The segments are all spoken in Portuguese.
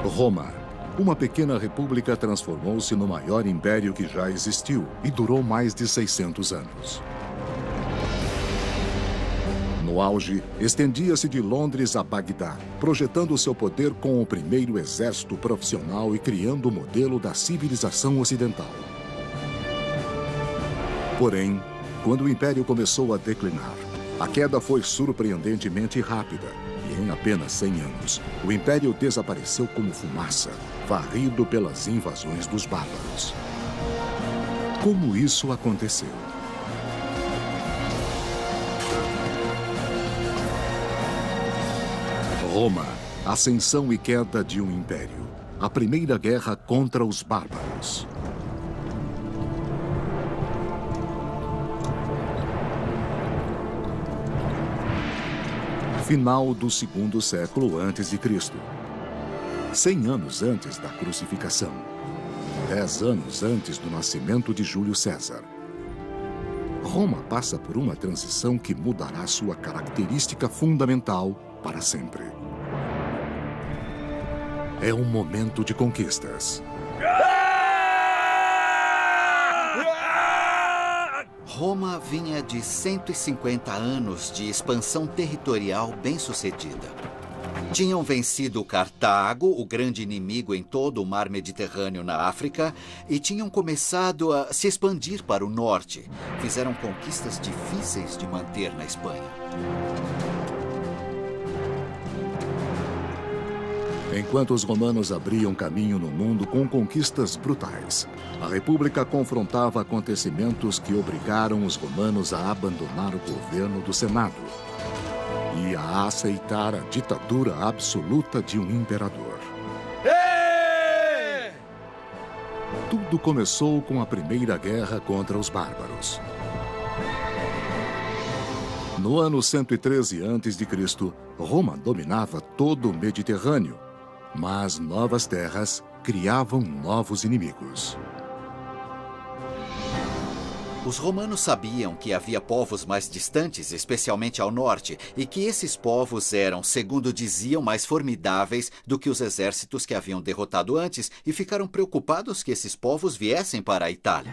Roma, uma pequena república, transformou-se no maior império que já existiu e durou mais de 600 anos. No auge, estendia-se de Londres a Bagdá, projetando seu poder com o primeiro exército profissional e criando o modelo da civilização ocidental. Porém, quando o império começou a declinar, a queda foi surpreendentemente rápida e em apenas 100 anos, o império desapareceu como fumaça, varrido pelas invasões dos bárbaros. Como isso aconteceu? Roma, ascensão e queda de um império. A primeira guerra contra os bárbaros. Final do segundo século a.C. 100 anos antes da crucificação. 10 anos antes do nascimento de Júlio César. Roma passa por uma transição que mudará sua característica fundamental para sempre. É um momento de conquistas. Roma vinha de 150 anos de expansão territorial bem-sucedida. Tinham vencido Cartago, o grande inimigo em todo o mar Mediterrâneo na África, e tinham começado a se expandir para o norte. Fizeram conquistas difíceis de manter na Espanha. Enquanto os romanos abriam caminho no mundo com conquistas brutais, a República confrontava acontecimentos que obrigaram os romanos a abandonar o governo do Senado e a aceitar a ditadura absoluta de um imperador. Tudo começou com a Primeira Guerra contra os bárbaros. No ano 113 a.C., Roma dominava todo o Mediterrâneo, mas novas terras criavam novos inimigos. Os romanos sabiam que havia povos mais distantes, especialmente ao norte, e que esses povos eram, segundo diziam, mais formidáveis do que os exércitos que haviam derrotado antes, e ficaram preocupados que esses povos viessem para a Itália.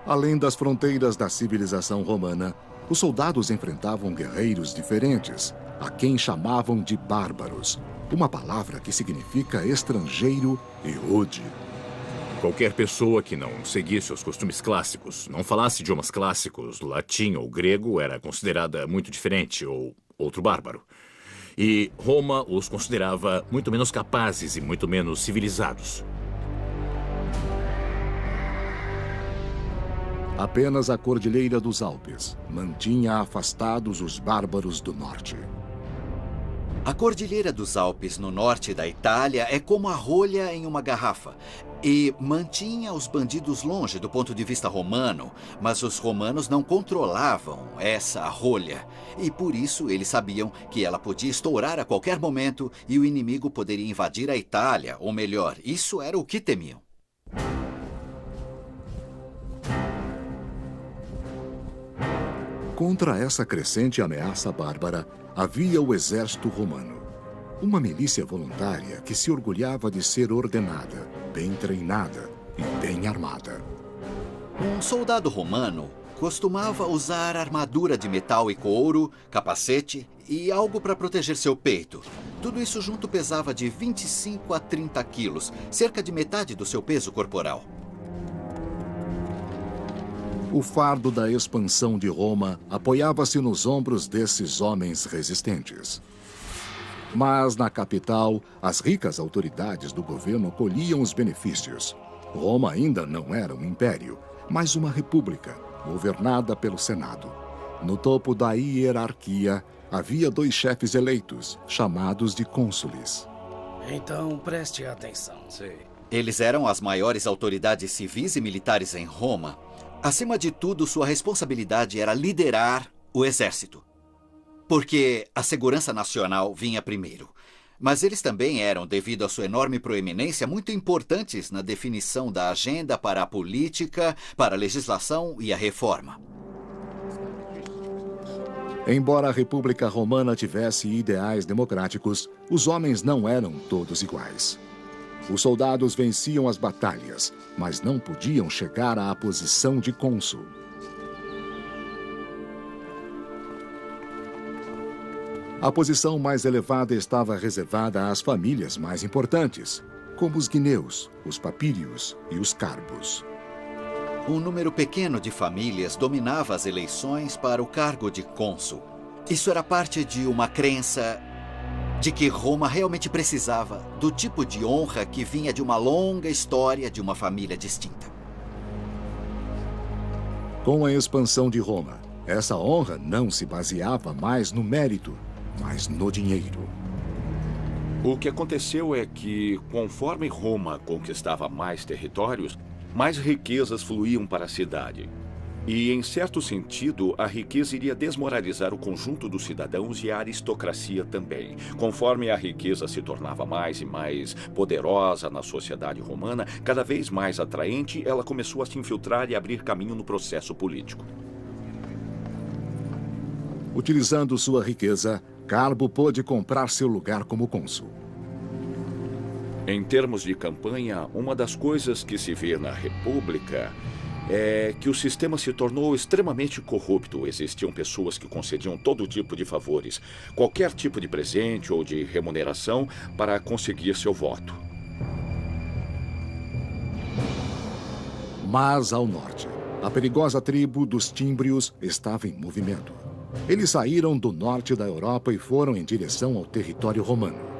Além das fronteiras da civilização romana, os soldados enfrentavam guerreiros diferentes, a quem chamavam de bárbaros, uma palavra que significa estrangeiro e rude. Qualquer pessoa que não seguisse os costumes clássicos, não falasse idiomas clássicos, latim ou grego, era considerada muito diferente ou outro bárbaro. E Roma os considerava muito menos capazes e muito menos civilizados. Apenas a Cordilheira dos Alpes mantinha afastados os bárbaros do norte. A Cordilheira dos Alpes no norte da Itália é como a rolha em uma garrafa e mantinha os bandidos longe do ponto de vista romano, mas os romanos não controlavam essa rolha e por isso eles sabiam que ela podia estourar a qualquer momento e o inimigo poderia invadir a Itália, ou melhor, isso era o que temiam. Contra essa crescente ameaça bárbara, havia o exército romano. Uma milícia voluntária que se orgulhava de ser ordenada, bem treinada e bem armada. Um soldado romano costumava usar armadura de metal e couro, capacete e algo para proteger seu peito. Tudo isso junto pesava de 25 a 30 quilos, cerca de metade do seu peso corporal. O fardo da expansão de Roma apoiava-se nos ombros desses homens resistentes. Mas na capital, as ricas autoridades do governo colhiam os benefícios. Roma ainda não era um império, mas uma república, governada pelo Senado. No topo da hierarquia, havia 2 chefes eleitos, chamados de cônsules. Então, preste atenção. Sim. Eles eram as maiores autoridades civis e militares em Roma. Acima de tudo, sua responsabilidade era liderar o exército, porque a segurança nacional vinha primeiro. Mas eles também eram, devido à sua enorme proeminência, muito importantes na definição da agenda para a política, para a legislação e a reforma. Embora a República Romana tivesse ideais democráticos, os homens não eram todos iguais. Os soldados venciam as batalhas, mas não podiam chegar à posição de cônsul. A posição mais elevada estava reservada às famílias mais importantes, como os guineus, os papírios e os carbos. Um número pequeno de famílias dominava as eleições para o cargo de cônsul. Isso era parte de uma crença de que Roma realmente precisava do tipo de honra que vinha de uma longa história de uma família distinta. Com a expansão de Roma, essa honra não se baseava mais no mérito, mas no dinheiro. O que aconteceu é que, conforme Roma conquistava mais territórios, mais riquezas fluíam para a cidade. E, em certo sentido, a riqueza iria desmoralizar o conjunto dos cidadãos e a aristocracia também. Conforme a riqueza se tornava mais e mais poderosa na sociedade romana, cada vez mais atraente, ela começou a se infiltrar e abrir caminho no processo político. Utilizando sua riqueza, Carbo pôde comprar seu lugar como cônsul. Em termos de campanha, uma das coisas que se vê na República é que o sistema se tornou extremamente corrupto. Existiam pessoas que concediam todo tipo de favores, qualquer tipo de presente ou de remuneração para conseguir seu voto. Mas ao norte, a perigosa tribo dos tímbrios estava em movimento. Eles saíram do norte da Europa e foram em direção ao território romano.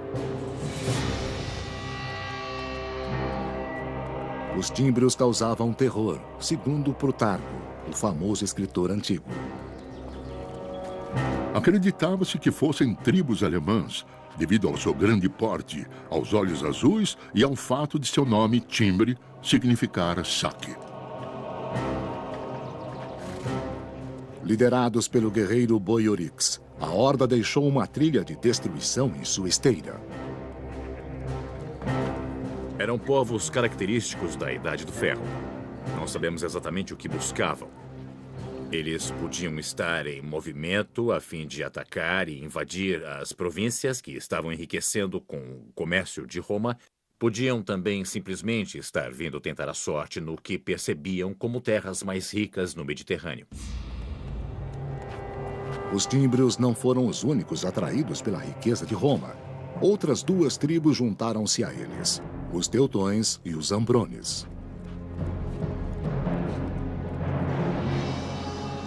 Os tímbrios causavam terror, segundo Plutarco, o famoso escritor antigo. Acreditava-se que fossem tribos alemãs, devido ao seu grande porte, aos olhos azuis e ao fato de seu nome, timbre, significar saque. Liderados pelo guerreiro Boiorix, a horda deixou uma trilha de destruição em sua esteira. Eram povos característicos da Idade do Ferro. Não sabemos exatamente o que buscavam. Eles podiam estar em movimento a fim de atacar e invadir as províncias que estavam enriquecendo com o comércio de Roma. Podiam também simplesmente estar vindo tentar a sorte no que percebiam como terras mais ricas no Mediterrâneo. Os tímbrios não foram os únicos atraídos pela riqueza de Roma. Outras duas tribos juntaram-se a eles, os teutões e os ambrones.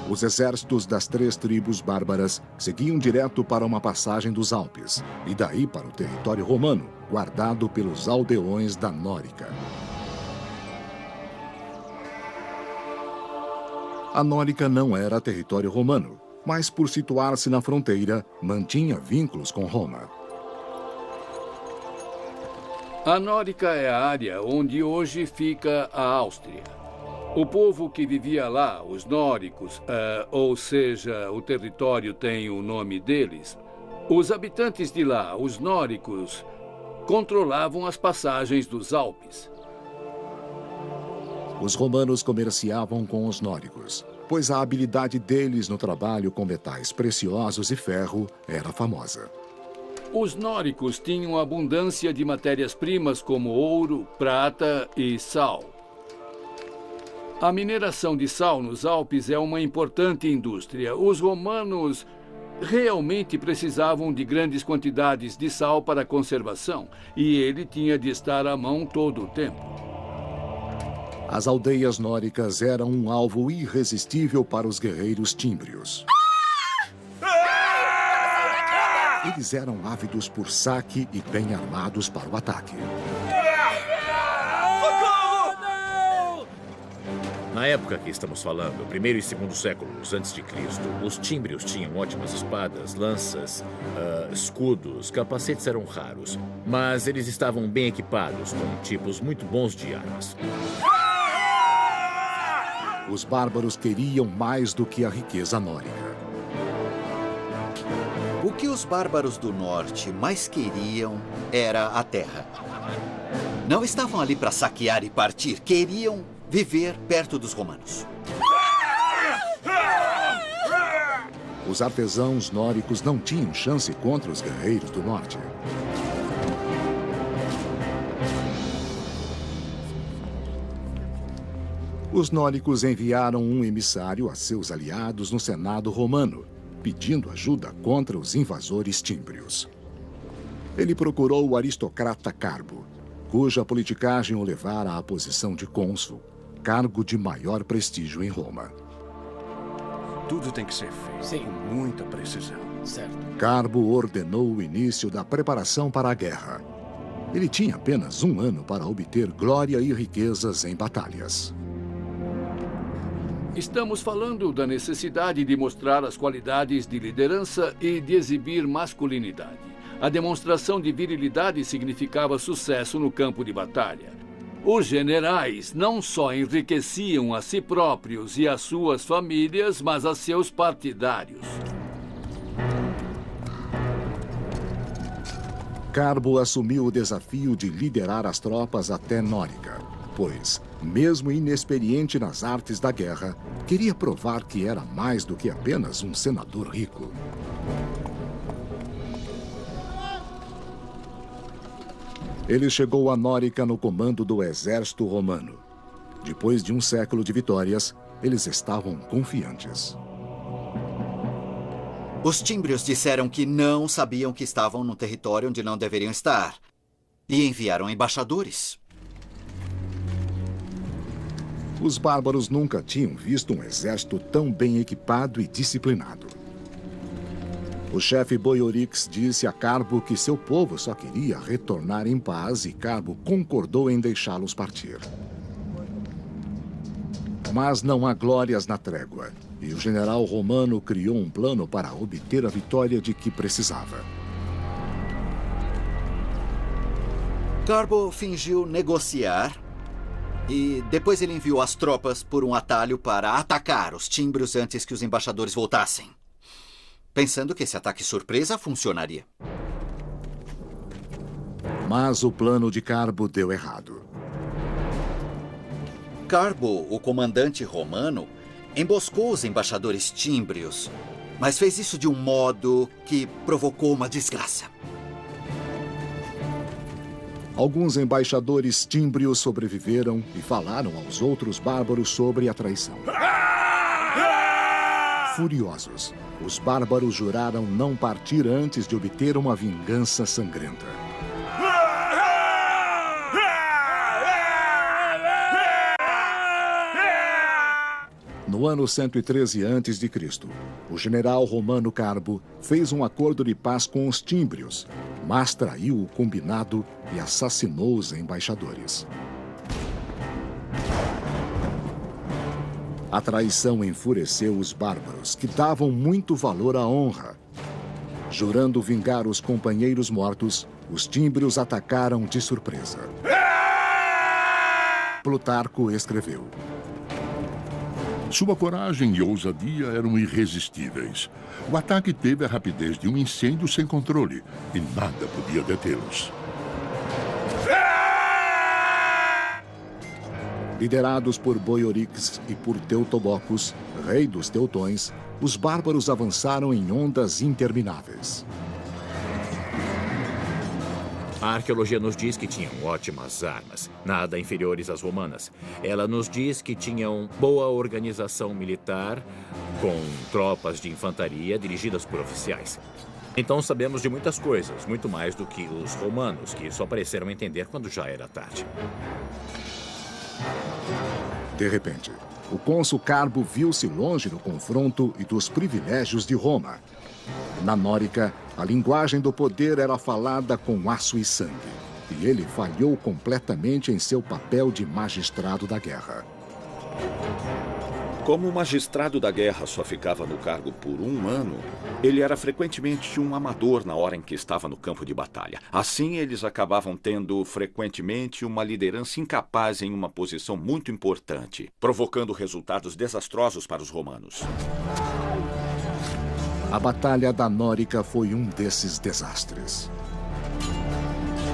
Os exércitos das três tribos bárbaras seguiam direto para uma passagem dos Alpes, e daí para o território romano, guardado pelos aldeões da Nórica. A Nórica não era território romano, mas por situar-se na fronteira, mantinha vínculos com Roma. A Nórica é a área onde hoje fica a Áustria. O povo que vivia lá, os nórdicos, ou seja, o território tem o nome deles, os habitantes de lá, os nórdicos, controlavam as passagens dos Alpes. Os romanos comerciavam com os nórdicos, pois a habilidade deles no trabalho com metais preciosos e ferro era famosa. Os nórdicos tinham abundância de matérias-primas como ouro, prata e sal. A mineração de sal nos Alpes é uma importante indústria. Os romanos realmente precisavam de grandes quantidades de sal para a conservação, e ele tinha de estar à mão todo o tempo. As aldeias nóricas eram um alvo irresistível para os guerreiros tímbrios. Eles eram ávidos por saque e bem armados para o ataque. Na época que estamos falando, primeiro e segundo séculos antes de Cristo, os tímbrios tinham ótimas espadas, lanças, escudos, capacetes eram raros, mas eles estavam bem equipados com tipos muito bons de armas. Os bárbaros queriam mais do que a riqueza nórica. O que os bárbaros do norte mais queriam era a terra. Não estavam ali para saquear e partir, queriam viver perto dos romanos. os artesãos nórdicos não tinham chance contra os guerreiros do norte. Os nórdicos enviaram um emissário a seus aliados no Senado romano, pedindo ajuda contra os invasores tímbrios. Ele procurou o aristocrata Carbo, cuja politicagem o levara à posição de cônsul, cargo de maior prestígio em Roma. Tudo tem que ser feito com muita precisão. Certo. Carbo ordenou o início da preparação para a guerra. Ele tinha apenas 1 ano para obter glória e riquezas em batalhas. Estamos falando da necessidade de mostrar as qualidades de liderança e de exibir masculinidade. A demonstração de virilidade significava sucesso no campo de batalha. Os generais não só enriqueciam a si próprios e as suas famílias, mas a seus partidários. Carbo assumiu o desafio de liderar as tropas até Nórica, pois, mesmo inexperiente nas artes da guerra, queria provar que era mais do que apenas um senador rico. Ele chegou a Nórica no comando do exército romano. Depois de 1 século de vitórias, eles estavam confiantes. Os tímbrios disseram que não sabiam que estavam no território onde não deveriam estar e enviaram embaixadores. Os bárbaros nunca tinham visto um exército tão bem equipado e disciplinado. O chefe Boiorix disse a Carbo que seu povo só queria retornar em paz e Carbo concordou em deixá-los partir. Mas não há glórias na trégua, e o general romano criou um plano para obter a vitória de que precisava. Carbo fingiu negociar e depois ele enviou as tropas por um atalho para atacar os tímbrios antes que os embaixadores voltassem, pensando que esse ataque surpresa funcionaria. Mas o plano de Carbo deu errado. Carbo, o comandante romano, emboscou os embaixadores tímbrios, mas fez isso de um modo que provocou uma desgraça. Alguns embaixadores tímbrios sobreviveram e falaram aos outros bárbaros sobre a traição. Furiosos, os bárbaros juraram não partir antes de obter uma vingança sangrenta. No ano 113 a.C., o general romano Carbo fez um acordo de paz com os tímbrios, mas traiu o combinado e assassinou os embaixadores. A traição enfureceu os bárbaros, que davam muito valor à honra. Jurando vingar os companheiros mortos, os tímbrios atacaram de surpresa. Plutarco escreveu: Sua coragem e ousadia eram irresistíveis. O ataque teve a rapidez de um incêndio sem controle e nada podia detê-los. Liderados por Boiorix e por Teutobocos, rei dos teutões, os bárbaros avançaram em ondas intermináveis. A arqueologia nos diz que tinham ótimas armas, nada inferiores às romanas. Ela nos diz que tinham boa organização militar, com tropas de infantaria dirigidas por oficiais. Então sabemos de muitas coisas, muito mais do que os romanos, que só pareceram entender quando já era tarde. De repente, o cônsul Carbo viu-se longe do confronto e dos privilégios de Roma. Na Nórica, a linguagem do poder era falada com aço e sangue, e ele falhou completamente em seu papel de magistrado da guerra. Como o magistrado da guerra só ficava no cargo por 1 ano, ele era frequentemente um amador na hora em que estava no campo de batalha. Assim, eles acabavam tendo frequentemente uma liderança incapaz em uma posição muito importante, provocando resultados desastrosos para os romanos. A Batalha da Nórica foi um desses desastres.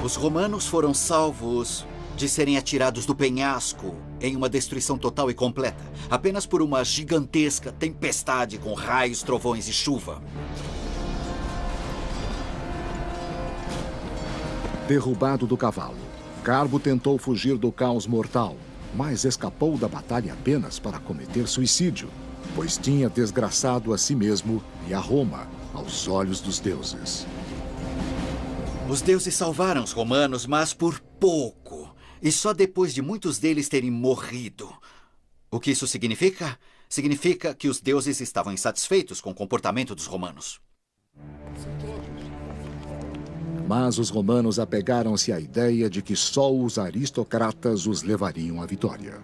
Os romanos foram salvos de serem atirados do penhasco em uma destruição total e completa, apenas por uma gigantesca tempestade com raios, trovões e chuva. Derrubado do cavalo, Carbo tentou fugir do caos mortal, mas escapou da batalha apenas para cometer suicídio, pois tinha desgraçado a si mesmo e a Roma aos olhos dos deuses. Os deuses salvaram os romanos, mas por pouco. E só depois de muitos deles terem morrido. O que isso significa? Significa que os deuses estavam insatisfeitos com o comportamento dos romanos. Mas os romanos apegaram-se à ideia de que só os aristocratas os levariam à vitória.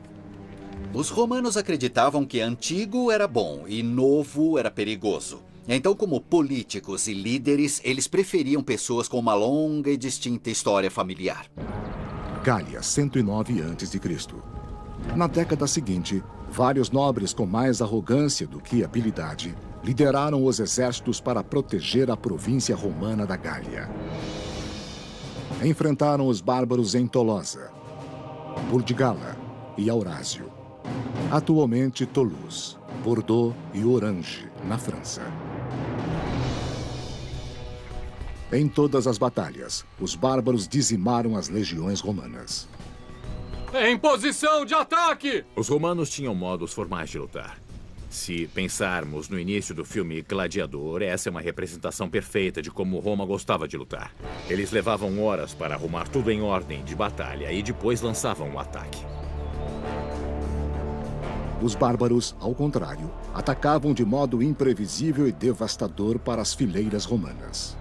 Os romanos acreditavam que antigo era bom e novo era perigoso. Então, como políticos e líderes, eles preferiam pessoas com uma longa e distinta história familiar. Gália, 109 a.C. Na década seguinte, vários nobres com mais arrogância do que habilidade lideraram os exércitos para proteger a província romana da Gália. Enfrentaram os bárbaros em Tolosa, Burdigala e Aurásio. Atualmente Toulouse, Bordeaux e Orange, na França. Em todas as batalhas, os bárbaros dizimaram as legiões romanas. Em posição de ataque! Os romanos tinham modos formais de lutar. Se pensarmos no início do filme Gladiador, essa é uma representação perfeita de como Roma gostava de lutar. Eles levavam horas para arrumar tudo em ordem de batalha e depois lançavam o ataque. Os bárbaros, ao contrário, atacavam de modo imprevisível e devastador para as fileiras romanas.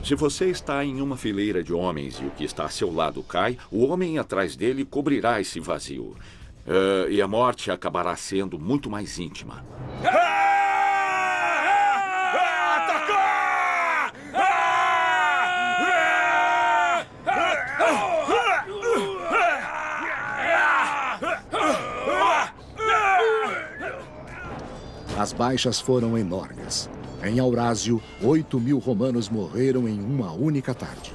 Se você está em uma fileira de homens e o que está a seu lado cai, o homem atrás dele cobrirá esse vazio. E a morte acabará sendo muito mais íntima. As baixas foram enormes. Em Aurásio, 8.000 romanos morreram em uma única tarde.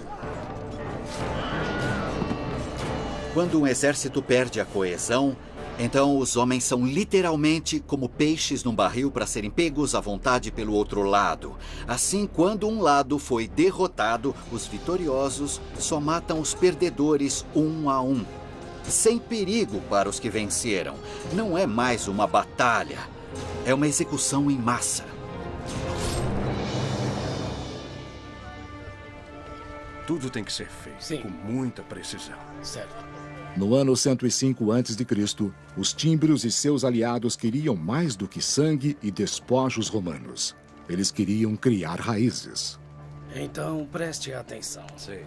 Quando um exército perde a coesão, então os homens são literalmente como peixes num barril para serem pegos à vontade pelo outro lado. Assim, quando um lado foi derrotado, os vitoriosos só matam os perdedores um a um. Sem perigo para os que venceram. Não é mais uma batalha. É uma execução em massa. Tudo tem que ser feito com muita precisão. Certo. No ano 105 a.C., os tímbrios e seus aliados queriam mais do que sangue e despojos romanos. Eles queriam criar raízes. Então, preste atenção. Sim.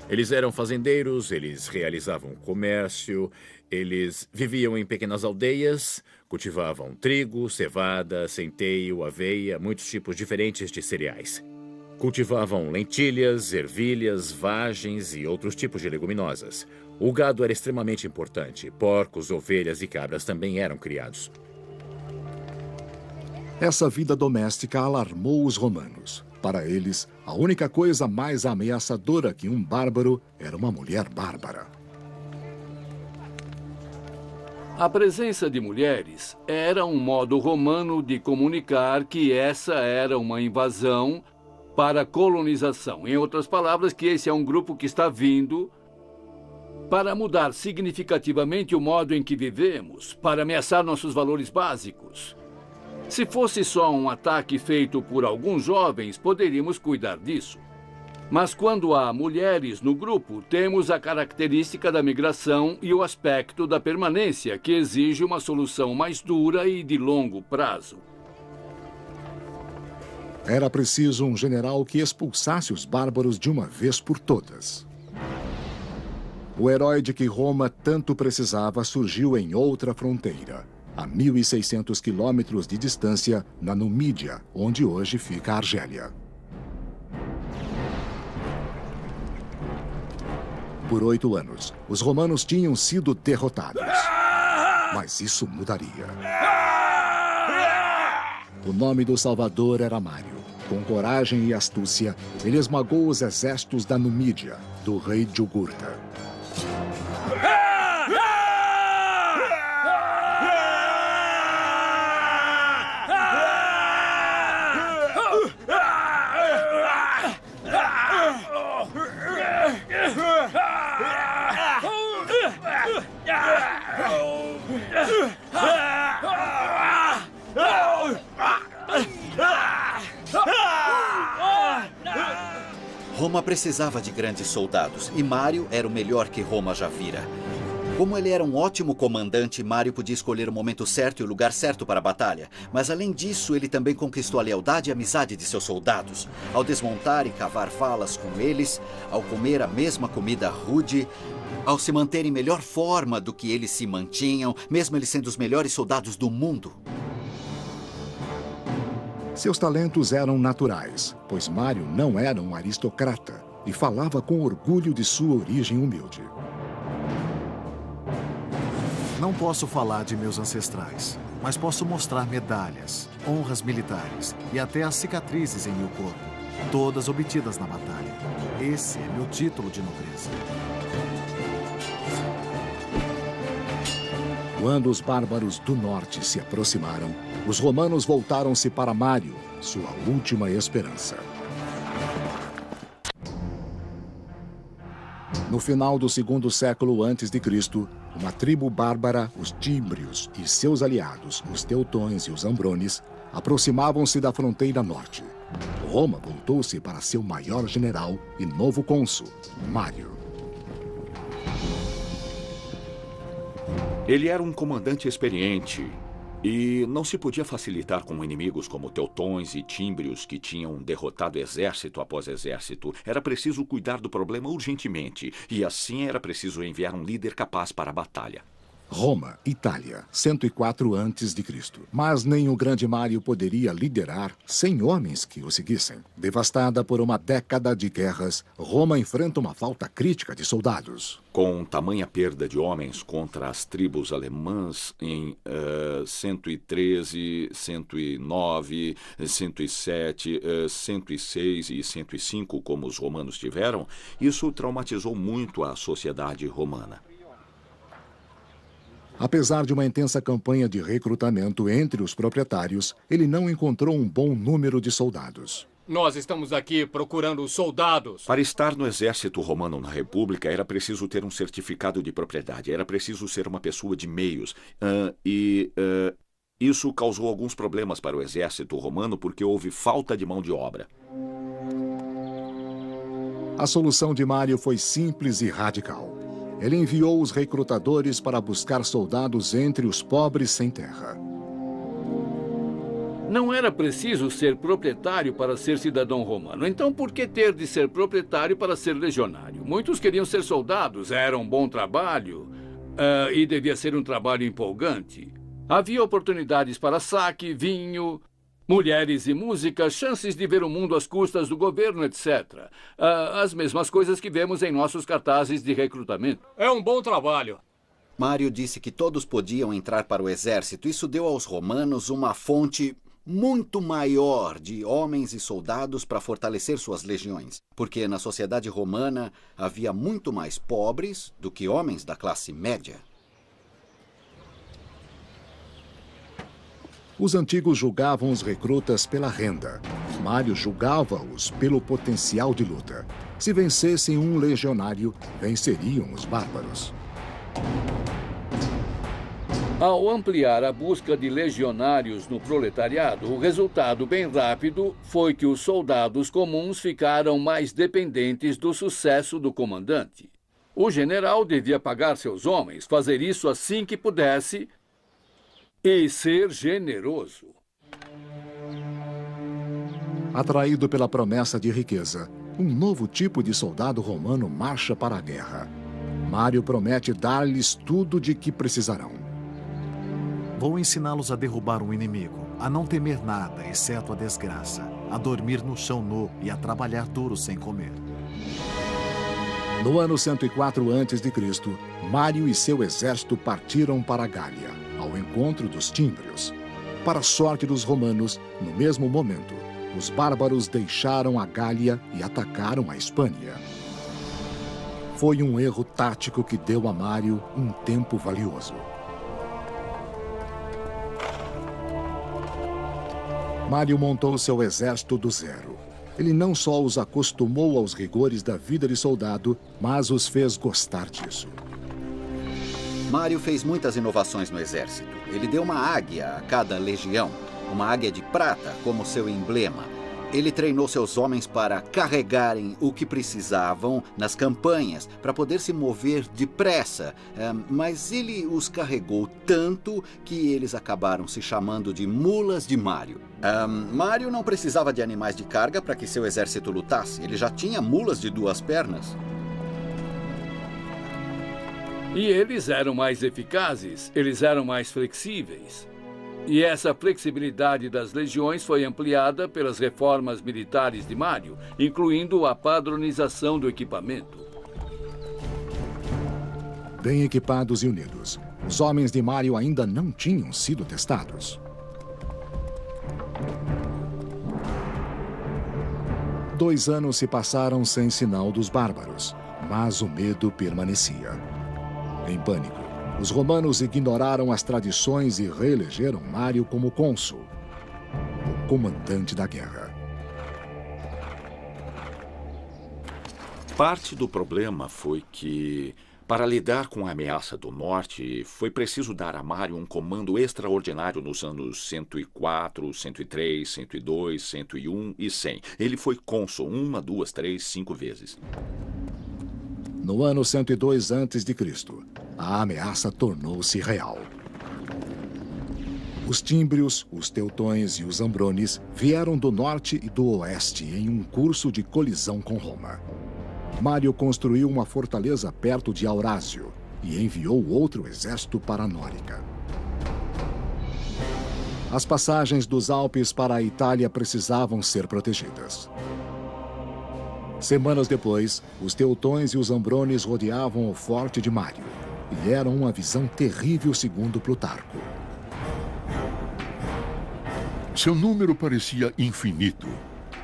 Eles eram fazendeiros, eles realizavam comércio, eles viviam em pequenas aldeias, cultivavam trigo, cevada, centeio, aveia, muitos tipos diferentes de cereais. Cultivavam lentilhas, ervilhas, vagens e outros tipos de leguminosas. O gado era extremamente importante. Porcos, ovelhas e cabras também eram criados. Essa vida doméstica alarmou os romanos. Para eles, a única coisa mais ameaçadora que um bárbaro era uma mulher bárbara. A presença de mulheres era um modo romano de comunicar que essa era uma invasão para colonização. Em outras palavras, que esse é um grupo que está vindo para mudar significativamente o modo em que vivemos, para ameaçar nossos valores básicos. Se fosse só um ataque feito por alguns jovens, poderíamos cuidar disso. Mas quando há mulheres no grupo, temos a característica da migração e o aspecto da permanência, que exige uma solução mais dura e de longo prazo. Era preciso um general que expulsasse os bárbaros de uma vez por todas. O herói de que Roma tanto precisava surgiu em outra fronteira, a 1.600 quilômetros de distância, na Numídia, onde hoje fica a Argélia. Por 8 anos, os romanos tinham sido derrotados. Mas isso mudaria. O nome do Salvador era Mário. Com coragem e astúcia, ele esmagou os exércitos da Numídia, do rei Jugurta. Roma precisava de grandes soldados, e Mário era o melhor que Roma já vira. Como ele era um ótimo comandante, Mário podia escolher o momento certo e o lugar certo para a batalha. Mas além disso, ele também conquistou a lealdade e a amizade de seus soldados. Ao desmontar e cavar valas com eles, ao comer a mesma comida rude, ao se manter em melhor forma do que eles se mantinham, mesmo eles sendo os melhores soldados do mundo. Seus talentos eram naturais, pois Mário não era um aristocrata e falava com orgulho de sua origem humilde. Não posso falar de meus ancestrais, mas posso mostrar medalhas, honras militares e até as cicatrizes em meu corpo, todas obtidas na batalha. Esse é meu título de nobreza. Quando os bárbaros do norte se aproximaram, os romanos voltaram-se para Mário, sua última esperança. No final do segundo século a.C., uma tribo bárbara, os tímbrios, e seus aliados, os teutões e os ambrones, aproximavam-se da fronteira norte. Roma voltou-se para seu maior general e novo cônsul, Mário. Ele era um comandante experiente e não se podia facilitar com inimigos como teutões e tímbrios que tinham derrotado exército após exército. Era preciso cuidar do problema urgentemente e assim era preciso enviar um líder capaz para a batalha. Roma, Itália, 104 a.C. Mas nem o grande Mário poderia liderar sem homens que o seguissem. Devastada por uma década de guerras, Roma enfrenta uma falta crítica de soldados. Com tamanha perda de homens contra as tribos alemãs em 113, 109, 107, 106 e 105, como os romanos tiveram, isso traumatizou muito a sociedade romana. Apesar de uma intensa campanha de recrutamento entre os proprietários, ele não encontrou um bom número de soldados. Nós estamos aqui procurando soldados. Para estar no exército romano na República, era preciso ter um certificado de propriedade. Era preciso ser uma pessoa de meios. Isso causou alguns problemas para o exército romano porque houve falta de mão de obra. A solução de Mário foi simples e radical. Ele enviou os recrutadores para buscar soldados entre os pobres sem terra. Não era preciso ser proprietário para ser cidadão romano. Então, por que ter de ser proprietário para ser legionário? Muitos queriam ser soldados, era um bom trabalho e devia ser um trabalho empolgante. Havia oportunidades para saque, vinho, mulheres e música, chances de ver o mundo às custas do governo, etc. As mesmas coisas que vemos em nossos cartazes de recrutamento. É um bom trabalho. Mário disse que todos podiam entrar para o exército. Isso deu aos romanos uma fonte muito maior de homens e soldados para fortalecer suas legiões, porque na sociedade romana havia muito mais pobres do que homens da classe média. Os antigos julgavam os recrutas pela renda. Mário julgava-os pelo potencial de luta. Se vencessem um legionário, venceriam os bárbaros. Ao ampliar a busca de legionários no proletariado, o resultado bem rápido foi que os soldados comuns ficaram mais dependentes do sucesso do comandante. O general devia pagar seus homens, fazer isso assim que pudesse e ser generoso. Atraído pela promessa de riqueza, um novo tipo de soldado romano marcha para a guerra. Mário promete dar-lhes tudo de que precisarão. Vou ensiná-los a derrubar um inimigo, a não temer nada, exceto a desgraça, a dormir no chão nu e a trabalhar duro sem comer. No ano 104 a.C., Mário e seu exército partiram para a Gália, ao encontro dos tímbrios. Para a sorte dos romanos, no mesmo momento, os bárbaros deixaram a Gália e atacaram a Espanha. Foi um erro tático que deu a Mário um tempo valioso. Mário montou seu exército do zero. Ele não só os acostumou aos rigores da vida de soldado, mas os fez gostar disso. Mário fez muitas inovações no exército. Ele deu uma águia a cada legião, uma águia de prata como seu emblema. Ele treinou seus homens para carregarem o que precisavam nas campanhas, para poder se mover depressa. Mas ele os carregou tanto que eles acabaram se chamando de mulas de Mário. Mário não precisava de animais de carga para que seu exército lutasse. Ele já tinha mulas de 2 pernas. E eles eram mais eficazes, eles eram mais flexíveis. E essa flexibilidade das legiões foi ampliada pelas reformas militares de Mário, incluindo a padronização do equipamento. Bem equipados e unidos, os homens de Mário ainda não tinham sido testados. 2 anos se passaram sem sinal dos bárbaros, mas o medo permanecia. Em pânico, os romanos ignoraram as tradições e reelegeram Mário como cônsul, o comandante da guerra. Parte do problema foi que, para lidar com a ameaça do norte, foi preciso dar a Mário um comando extraordinário nos anos 104, 103, 102, 101 e 100. Ele foi cônsul 1, 2, 3, 5 vezes. No ano 102 a.C., a ameaça tornou-se real. Os tímbrios, os teutões e os ambrones vieram do norte e do oeste em um curso de colisão com Roma. Mário construiu uma fortaleza perto de Aurásio e enviou outro exército para a Nórica. As passagens dos Alpes para a Itália precisavam ser protegidas. Semanas depois, os teutões e os ambrones rodeavam o forte de Mário e eram uma visão terrível segundo Plutarco. Seu número parecia infinito.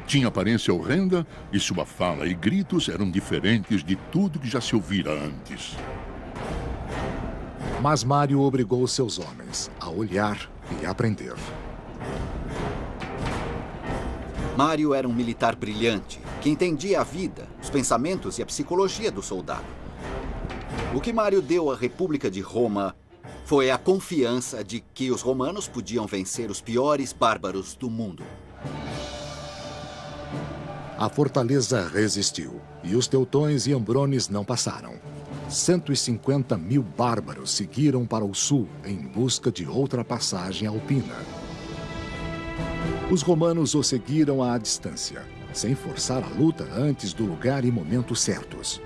Tinha aparência horrenda e sua fala e gritos eram diferentes de tudo que já se ouvira antes. Mas Mário obrigou seus homens a olhar e aprender. Mário era um militar brilhante, que entendia a vida, os pensamentos e a psicologia do soldado. O que Mário deu à República de Roma foi a confiança de que os romanos podiam vencer os piores bárbaros do mundo. A fortaleza resistiu e os teutões e ambrones não passaram. 150.000 bárbaros seguiram para o sul em busca de outra passagem alpina. Os romanos o seguiram à distância, sem forçar a luta antes do lugar e momento certos.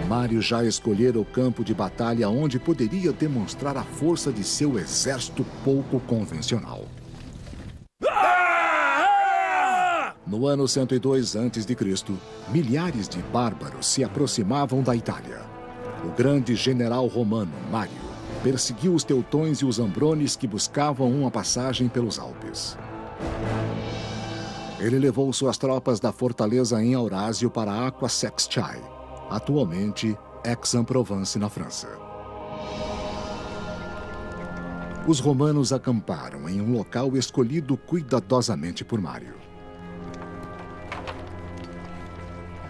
Mário já escolhera o campo de batalha onde poderia demonstrar a força de seu exército pouco convencional. No ano 102 a.C., milhares de bárbaros se aproximavam da Itália. O grande general romano, Mário, perseguiu os teutões e os ambrones que buscavam uma passagem pelos Alpes. Ele levou suas tropas da fortaleza em Aurásio para Aqua Sextiae, atualmente Aix-en-Provence, na França. Os romanos acamparam em um local escolhido cuidadosamente por Mário.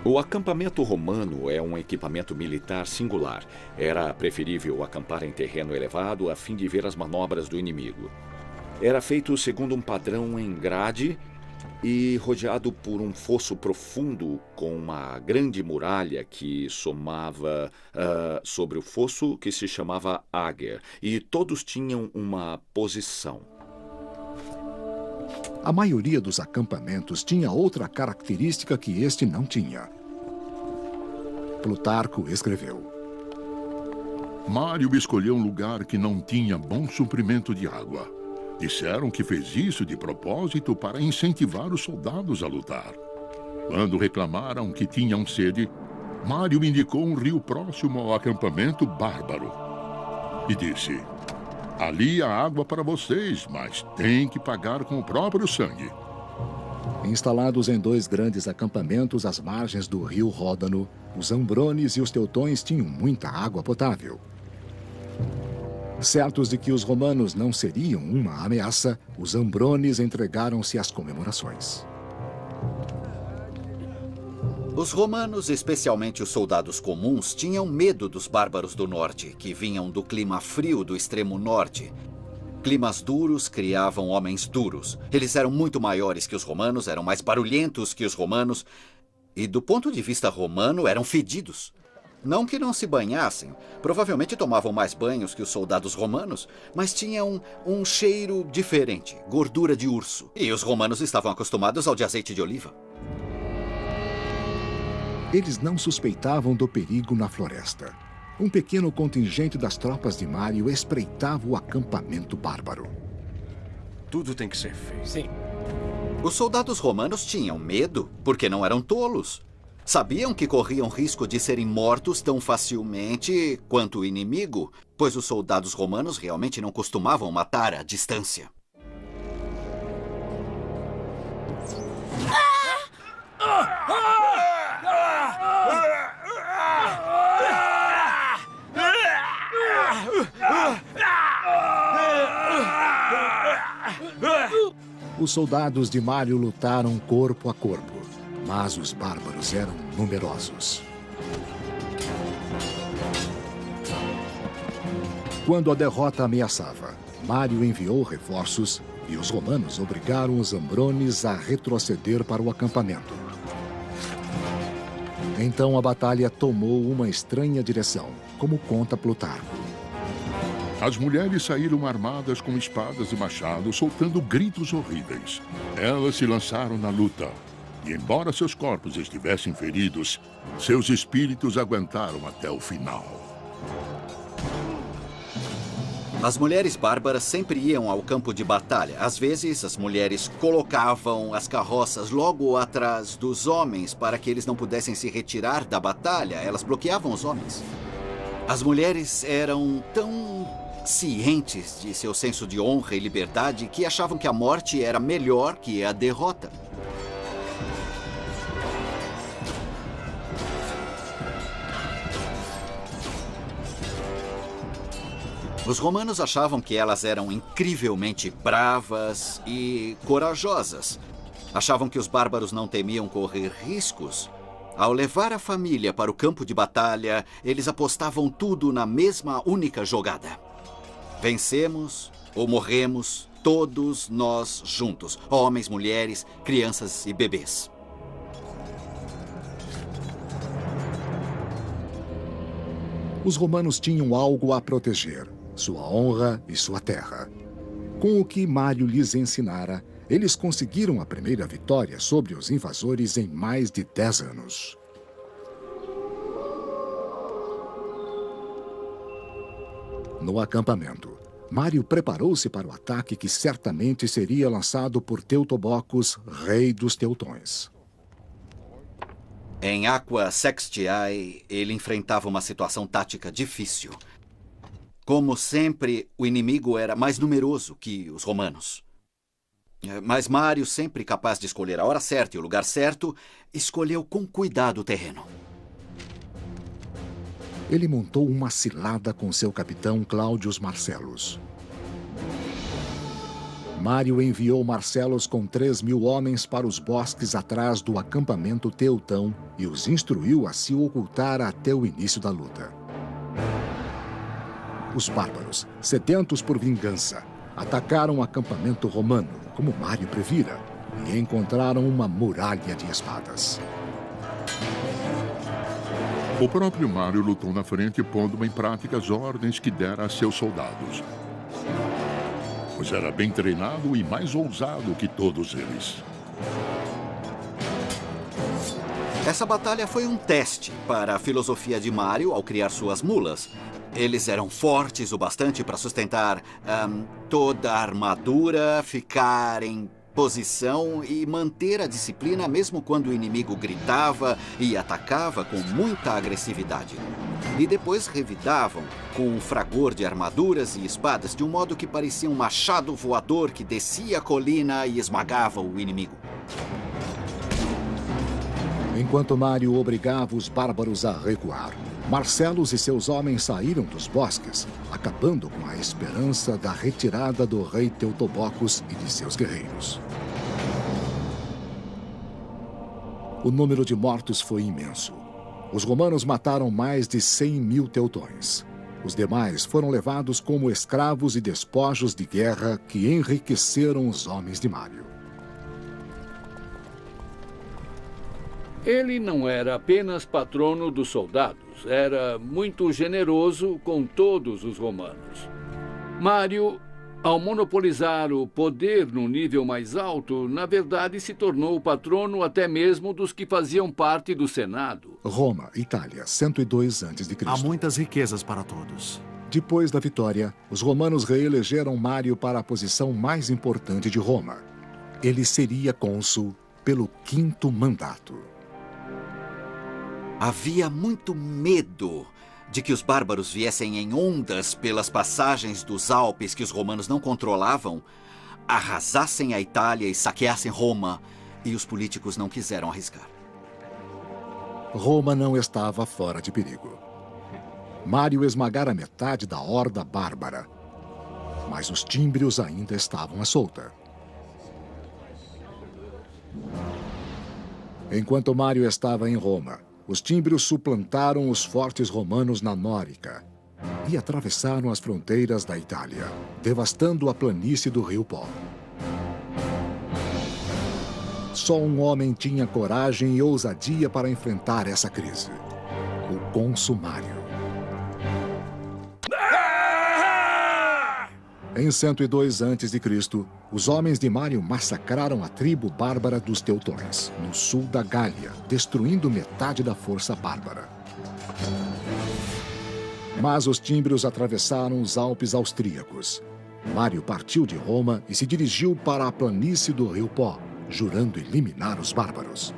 O acampamento romano é um equipamento militar singular. Era preferível acampar em terreno elevado a fim de ver as manobras do inimigo. Era feito segundo um padrão em grade e rodeado por um fosso profundo com uma grande muralha que somava sobre o fosso, que se chamava Ager, e todos tinham uma posição. A maioria dos acampamentos tinha outra característica que este não tinha. Plutarco escreveu: Mário escolheu um lugar que não tinha bom suprimento de água. Disseram que fez isso de propósito para incentivar os soldados a lutar. Quando reclamaram que tinham sede, Mário indicou um rio próximo ao acampamento bárbaro e disse: ali há água para vocês, mas tem que pagar com o próprio sangue. Instalados em 2 grandes acampamentos às margens do rio Ródano, os Ambrones e os teutões tinham muita água potável. Certos de que os romanos não seriam uma ameaça, os Ambrones entregaram-se às comemorações. Os romanos, especialmente os soldados comuns, tinham medo dos bárbaros do norte, que vinham do clima frio do extremo norte. Climas duros criavam homens duros. Eles eram muito maiores que os romanos, eram mais barulhentos que os romanos e, do ponto de vista romano, eram fedidos. Não que não se banhassem. Provavelmente tomavam mais banhos que os soldados romanos, mas tinham um cheiro diferente, gordura de urso. E os romanos estavam acostumados ao de azeite de oliva. Eles não suspeitavam do perigo na floresta. Um pequeno contingente das tropas de Mário espreitava o acampamento bárbaro. Tudo tem que ser feito. Sim. Os soldados romanos tinham medo, porque não eram tolos. Sabiam que corriam risco de serem mortos tão facilmente quanto o inimigo, pois os soldados romanos realmente não costumavam matar à distância. Os soldados de Mário lutaram corpo a corpo, mas os bárbaros eram numerosos. Quando a derrota ameaçava, Mário enviou reforços e os romanos obrigaram os Ambrones a retroceder para o acampamento. Então a batalha tomou uma estranha direção, como conta Plutarco. As mulheres saíram armadas com espadas e machados, soltando gritos horríveis. Elas se lançaram na luta. E, embora seus corpos estivessem feridos, seus espíritos aguentaram até o final. As mulheres bárbaras sempre iam ao campo de batalha. Às vezes, as mulheres colocavam as carroças logo atrás dos homens para que eles não pudessem se retirar da batalha. Elas bloqueavam os homens. As mulheres eram tão cientes de seu senso de honra e liberdade que achavam que a morte era melhor que a derrota. Os romanos achavam que elas eram incrivelmente bravas e corajosas. Achavam que os bárbaros não temiam correr riscos. Ao levar a família para o campo de batalha, eles apostavam tudo na mesma única jogada. Vencemos ou morremos, todos nós juntos. Homens, mulheres, crianças e bebês. Os romanos tinham algo a proteger: sua honra e sua terra. Com o que Mário lhes ensinara, eles conseguiram a primeira vitória sobre os invasores em mais de 10 anos. No acampamento, Mário preparou-se para o ataque que certamente seria lançado por Teutobocos, rei dos teutões. Em Aquae Sextiae, ele enfrentava uma situação tática difícil. Como sempre, o inimigo era mais numeroso que os romanos. Mas Mário, sempre capaz de escolher a hora certa e o lugar certo, escolheu com cuidado o terreno. Ele montou uma cilada com seu capitão Cláudio Marcellus. Mário enviou Marcellus com 3.000 homens para os bosques atrás do acampamento teutão e os instruiu a se ocultar até o início da luta. Os bárbaros, sedentos por vingança, atacaram o acampamento romano, como Mário previra, e encontraram uma muralha de espadas. O próprio Mário lutou na frente, pondo em prática as ordens que dera a seus soldados. Pois era bem treinado e mais ousado que todos eles. Essa batalha foi um teste para a filosofia de Mário ao criar suas mulas. Eles eram fortes o bastante para sustentar toda a armadura, ficar em posição e manter a disciplina mesmo quando o inimigo gritava e atacava com muita agressividade. E depois revidavam com o fragor de armaduras e espadas de um modo que parecia um machado voador que descia a colina e esmagava o inimigo. Enquanto Mário obrigava os bárbaros a recuar, Marcelos e seus homens saíram dos bosques, acabando com a esperança da retirada do rei Teutobocos e de seus guerreiros. O número de mortos foi imenso. Os romanos mataram mais de 100.000 teutões. Os demais foram levados como escravos e despojos de guerra que enriqueceram os homens de Mário. Ele não era apenas patrono dos soldados, era muito generoso com todos os romanos. Mário, ao monopolizar o poder no nível mais alto, na verdade se tornou o patrono até mesmo dos que faziam parte do Senado. Roma, Itália, 102 a.C. Há muitas riquezas para todos. Depois da vitória, os romanos reelegeram Mário para a posição mais importante de Roma. Ele seria cônsul pelo 5º mandato. Havia muito medo de que os bárbaros viessem em ondas pelas passagens dos Alpes que os romanos não controlavam, arrasassem a Itália e saqueassem Roma, e os políticos não quiseram arriscar. Roma não estava fora de perigo. Mário esmagara metade da horda bárbara, mas os tímbrios ainda estavam à solta. Enquanto Mário estava em Roma, os tímbrios suplantaram os fortes romanos na Nórica e atravessaram as fronteiras da Itália, devastando a planície do rio Po. Só um homem tinha coragem e ousadia para enfrentar essa crise: o cônsul Mário. Em 102 a.C., os homens de Mário massacraram a tribo bárbara dos teutões, no sul da Gália, destruindo metade da força bárbara. Mas os tímbrios atravessaram os Alpes austríacos. Mário partiu de Roma e se dirigiu para a planície do rio Po, jurando eliminar os bárbaros.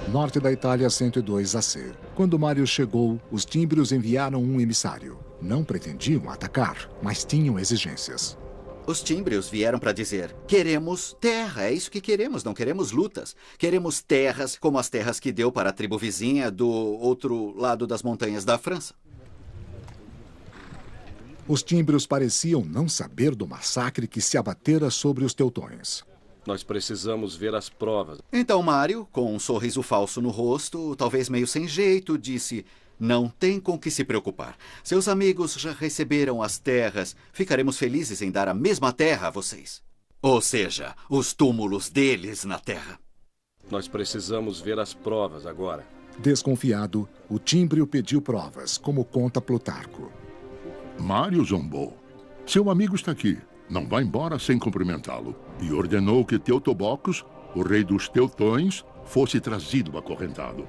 Norte da Itália, 102 AC. Quando Mário chegou, os tímbrios enviaram um emissário. Não pretendiam atacar, mas tinham exigências. Os tímbrios vieram para dizer: queremos terra, é isso que queremos, não queremos lutas. Queremos terras como as terras que deu para a tribo vizinha do outro lado das montanhas da França. Os tímbrios pareciam não saber do massacre que se abatera sobre os teutões. Nós precisamos ver as provas. Então Mário, com um sorriso falso no rosto, talvez meio sem jeito, disse: não tem com que se preocupar. Seus amigos já receberam as terras. Ficaremos felizes em dar a mesma terra a vocês. Ou seja, os túmulos deles na terra. Nós precisamos ver as provas agora. Desconfiado, o tímbrio pediu provas, como conta Plutarco. Mário zombou. Seu amigo está aqui. Não vá embora sem cumprimentá-lo. E ordenou que Teutobocos, o rei dos teutões, fosse trazido acorrentado.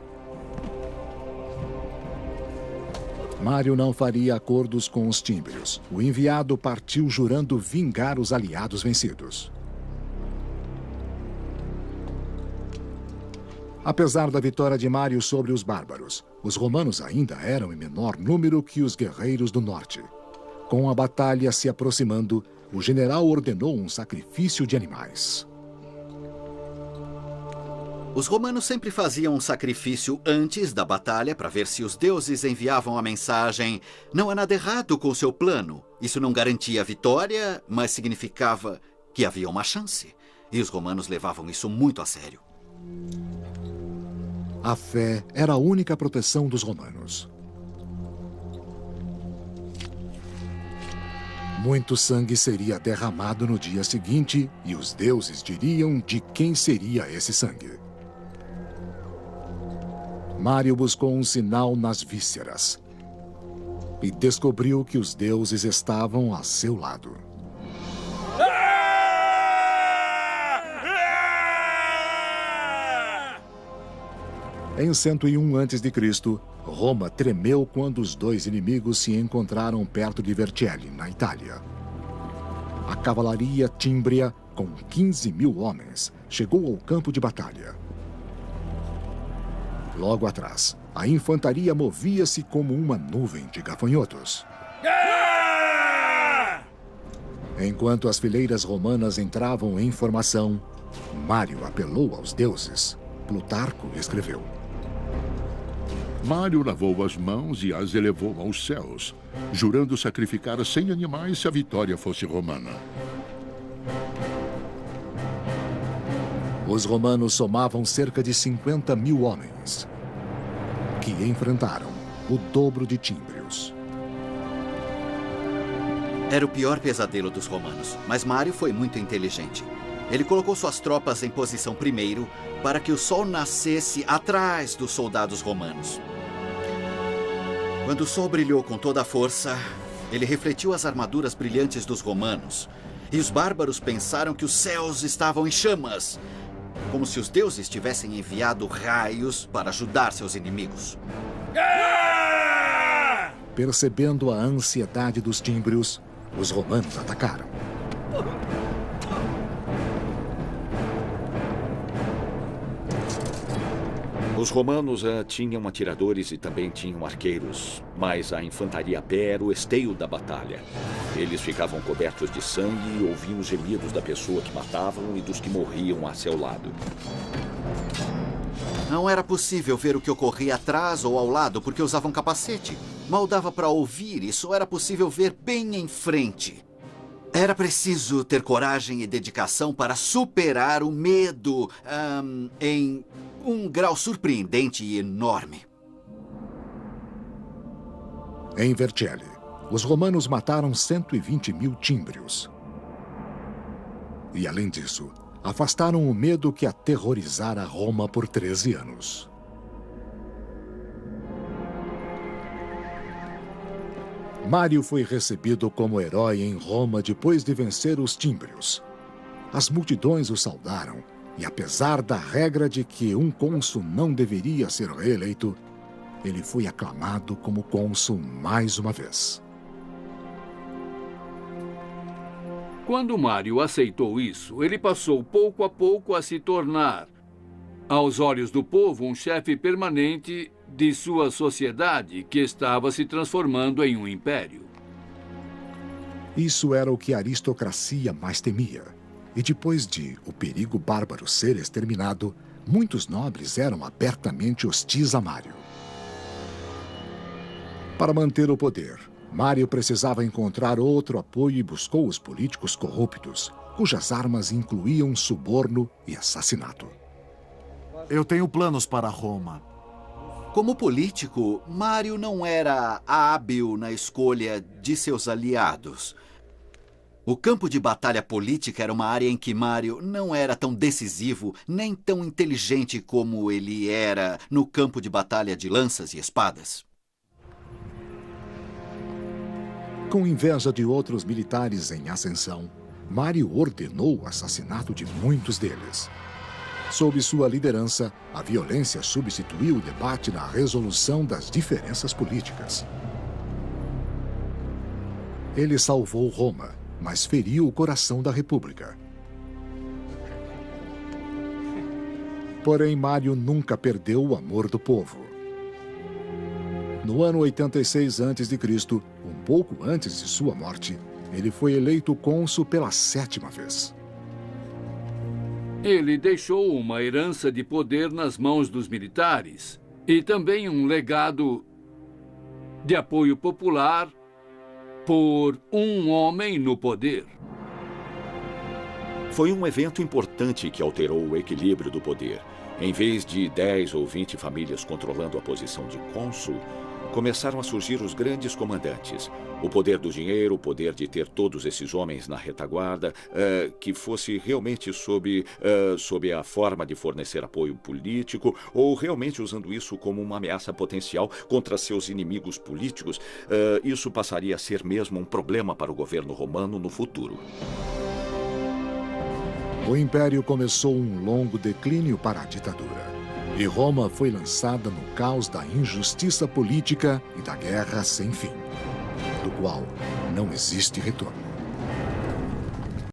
Mário não faria acordos com os tímbrios. O enviado partiu jurando vingar os aliados vencidos. Apesar da vitória de Mário sobre os bárbaros, os romanos ainda eram em menor número que os guerreiros do norte. Com a batalha se aproximando, o general ordenou um sacrifício de animais. Os romanos sempre faziam um sacrifício antes da batalha para ver se os deuses enviavam a mensagem: não há nada errado com o seu plano. Isso não garantia a vitória, mas significava que havia uma chance. E os romanos levavam isso muito a sério. A fé era a única proteção dos romanos. Muito sangue seria derramado no dia seguinte e os deuses diriam de quem seria esse sangue. Mário buscou um sinal nas vísceras e descobriu que os deuses estavam a seu lado. Em 101 a.C., Roma tremeu quando os dois inimigos se encontraram perto de Vercelli, na Itália. A cavalaria tímbria, com 15.000 homens, chegou ao campo de batalha. Logo atrás, a infantaria movia-se como uma nuvem de gafanhotos. Enquanto as fileiras romanas entravam em formação, Mário apelou aos deuses. Plutarco escreveu: Mário lavou as mãos e as elevou aos céus, jurando sacrificar 100 animais se a vitória fosse romana. Os romanos somavam cerca de 50.000 homens, que enfrentaram o dobro de tímbrios. Era o pior pesadelo dos romanos, mas Mário foi muito inteligente. Ele colocou suas tropas em posição primeiro para que o sol nascesse atrás dos soldados romanos. Quando o sol brilhou com toda a força, ele refletiu as armaduras brilhantes dos romanos. E os bárbaros pensaram que os céus estavam em chamas, como se os deuses tivessem enviado raios para ajudar seus inimigos. Percebendo a ansiedade dos tímbrios, os romanos atacaram. Os romanos tinham atiradores e também tinham arqueiros, mas a infantaria a pé era o esteio da batalha. Eles ficavam cobertos de sangue e ouviam os gemidos da pessoa que matavam e dos que morriam a seu lado. Não era possível ver o que ocorria atrás ou ao lado porque usavam capacete. Mal dava para ouvir e só era possível ver bem em frente. Era preciso ter coragem e dedicação para superar o medo em um grau surpreendente e enorme. Em Vercelli, os romanos mataram 120.000 tímbrios. E, além disso, afastaram o medo que aterrorizara Roma por 13 anos. Mário foi recebido como herói em Roma depois de vencer os tímbrios. As multidões o saudaram, e apesar da regra de que um cônsul não deveria ser reeleito, ele foi aclamado como cônsul mais uma vez. Quando Mário aceitou isso, ele passou pouco a pouco a se tornar, aos olhos do povo, um chefe permanente de sua sociedade que estava se transformando em um império. Isso era o que a aristocracia mais temia. E depois de o perigo bárbaro ser exterminado, muitos nobres eram abertamente hostis a Mário. Para manter o poder, Mário precisava encontrar outro apoio e buscou os políticos corruptos, cujas armas incluíam suborno e assassinato. Eu tenho planos para Roma. Como político, Mário não era hábil na escolha de seus aliados. O campo de batalha política era uma área em que Mário não era tão decisivo nem tão inteligente como ele era no campo de batalha de lanças e espadas. Com inveja de outros militares em ascensão, Mário ordenou o assassinato de muitos deles. Sob sua liderança, a violência substituiu o debate na resolução das diferenças políticas. Ele salvou Roma, mas feriu o coração da República. Porém, Mário nunca perdeu o amor do povo. No ano 86 a.C., um pouco antes de sua morte, ele foi eleito cônsul pela 7ª vez. Ele deixou uma herança de poder nas mãos dos militares e também um legado de apoio popular por um homem no poder. Foi um evento importante que alterou o equilíbrio do poder. Em vez de 10 ou 20 famílias controlando a posição de cônsul, começaram a surgir os grandes comandantes. O poder do dinheiro, o poder de ter todos esses homens na retaguarda, que fosse realmente sob a forma de fornecer apoio político, ou realmente usando isso como uma ameaça potencial contra seus inimigos políticos. Isso passaria a ser mesmo um problema para o governo romano no futuro. O Império começou um longo declínio para a ditadura. E Roma foi lançada no caos da injustiça política e da guerra sem fim, do qual não existe retorno.